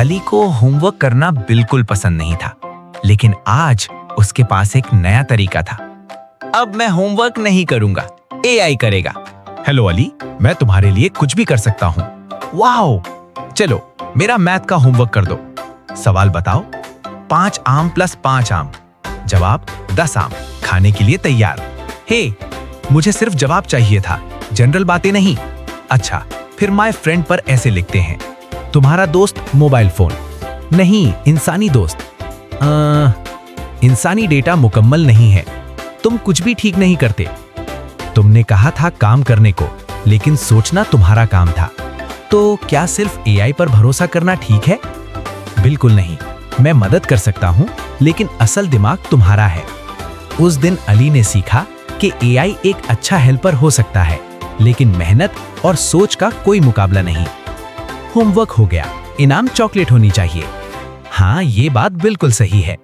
अली को होमवर्क करना बिल्कुल पसंद नहीं था, लेकिन आज उसके पास एक नया तरीका था। अब मैं होमवर्क नहीं करूंगा, एआई करेगा। हेलो अली, मैं तुम्हारे लिए कुछ भी कर सकता हूँ। वाओ! चलो मेरा मैथ का होमवर्क कर दो। सवाल बताओ। 5 आम प्लस 5 आम। जवाब 10 आम। खाने के लिए तैयार। हे, मुझे सिर्फ जवाब चाहिए था, जनरल बातें नहीं। अच्छा, फिर माय फ्रेंड पर ऐसे लिखते हैं, तुम्हारा दोस्त मोबाइल फोन। नहीं, इंसानी दोस्त। इंसानी डेटा मुकम्मल नहीं है, तुम कुछ भी ठीक नहीं करते। तुमने कहा था काम करने को, लेकिन सोचना तुम्हारा काम था। तो क्या सिर्फ एआई पर भरोसा करना ठीक है? बिल्कुल नहीं। मैं मदद कर सकता हूं, लेकिन असल दिमाग तुम्हारा है। उस दिन अली ने सीखा कि एआई एक अच्छा हेल्पर हो सकता है, लेकिन मेहनत और सोच का कोई मुकाबला नहीं। होमवर्क हो गया, इनाम चॉकलेट होनी चाहिए। हाँ, ये बात बिल्कुल सही है।